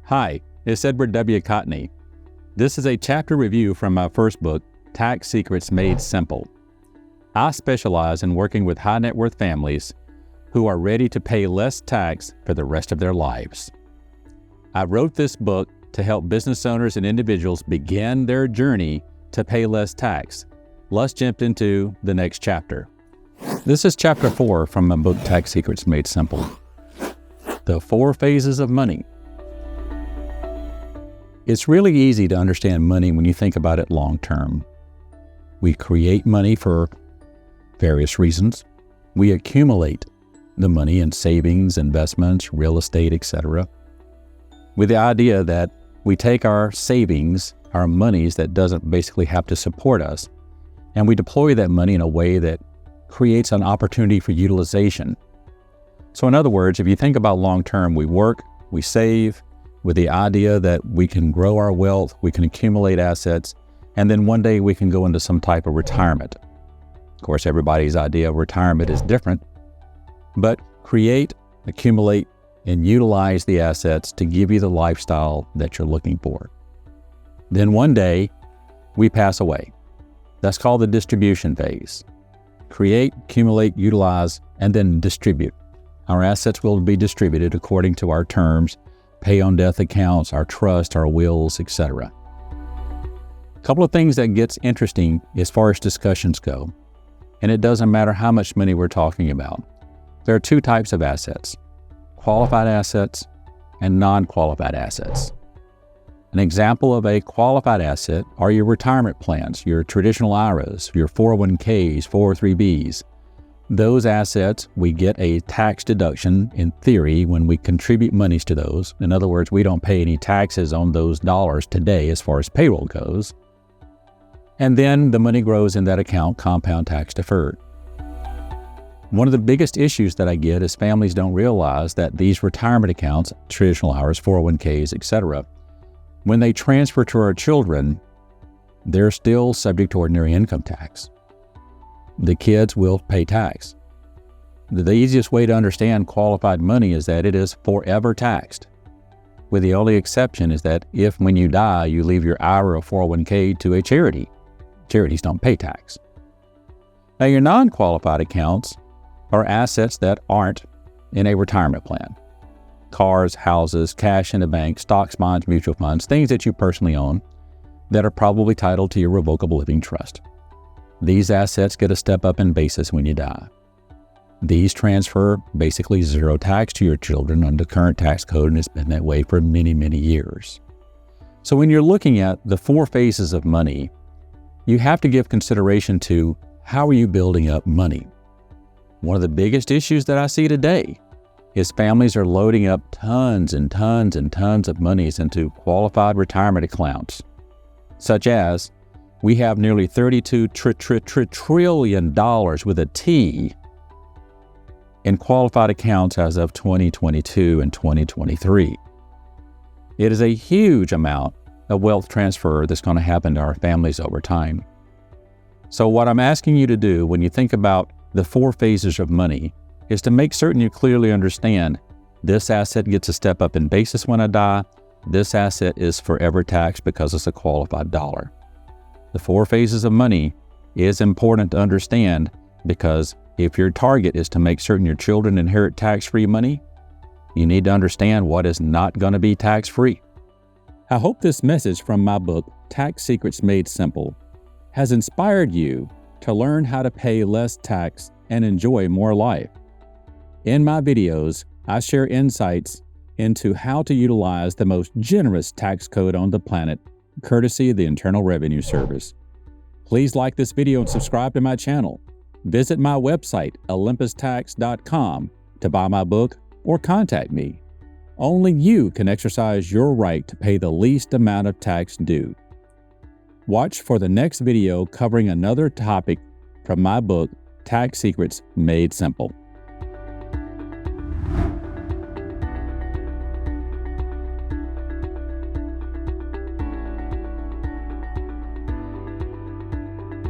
Hi, it's Edward W. Cotney. This is a chapter review from my first book, Tax Secrets Made Simple. I specialize in working with high net worth families who are ready to pay less tax for the rest of their lives. I wrote this book to help business owners and individuals begin their journey to pay less tax. Let's jump into the next chapter. This is chapter 4 from my book, Tax Secrets Made Simple. The 4 phases of money. It's really easy to understand money when you think about it long term. We create money for various reasons. We accumulate the money in savings, investments, real estate, etc., with the idea that we take our savings, our monies that doesn't basically have to support us, and we deploy that money in a way that creates an opportunity for utilization. So in other words, if you think about long term, we work, we save, with the idea that we can grow our wealth, we can accumulate assets, and then one day we can go into some type of retirement. Of course, everybody's idea of retirement is different, but create, accumulate, and utilize the assets to give you the lifestyle that you're looking for. Then one day, we pass away. That's called the distribution phase. Create, accumulate, utilize, and then distribute. Our assets will be distributed according to our terms, pay on death accounts, our trust, our wills, etc. A couple of things that gets interesting as far as discussions go, and it doesn't matter how much money we're talking about. There are 2 types of assets, qualified assets and non-qualified assets. An example of a qualified asset are your retirement plans, your traditional IRAs, your 401ks, 403bs. Those assets, we get a tax deduction in theory when we contribute monies to those. In other words, we don't pay any taxes on those dollars today as far as payroll goes. And then the money grows in that account, compound tax deferred. One of the biggest issues that I get is families don't realize that these retirement accounts, traditional IRAs, 401ks, etc., when they transfer to our children, they're still subject to ordinary income tax. The kids will pay tax. The easiest way to understand qualified money is that it is forever taxed, with the only exception is that if when you die, you leave your IRA or 401k to a charity. Charities don't pay tax. Now, your non-qualified accounts are assets that aren't in a retirement plan. Cars, houses, cash in the bank, stocks, bonds, mutual funds, things that you personally own that are probably titled to your revocable living trust. These assets get a step up in basis when you die. These transfer basically zero tax to your children under the current tax code, and it's been that way for many, many years. So when you're looking at the 4 phases of money, you have to give consideration to how are you building up money. One of the biggest issues that I see today is families are loading up tons and tons and tons of monies into qualified retirement accounts, such as we have nearly $32 trillion with a T in qualified accounts as of 2022 and 2023. It is a huge amount of wealth transfer that's going to happen to our families over time. So what I'm asking you to do when you think about the 4 phases of money is to make certain you clearly understand this asset gets a step up in basis when I die. This asset is forever taxed because it's a qualified dollar. The 4 phases of money is important to understand because if your target is to make certain your children inherit tax-free money, you need to understand what is not going to be tax-free. I hope this message from my book, Tax Secrets Made Simple, has inspired you to learn how to pay less tax and enjoy more life. In my videos, I share insights into how to utilize the most generous tax code on the planet, courtesy of the Internal Revenue Service. Please like this video and subscribe to my channel. Visit my website, olympustax.com, to buy my book or contact me. Only you can exercise your right to pay the least amount of tax due. Watch for the next video covering another topic from my book, Tax Secrets Made Simple.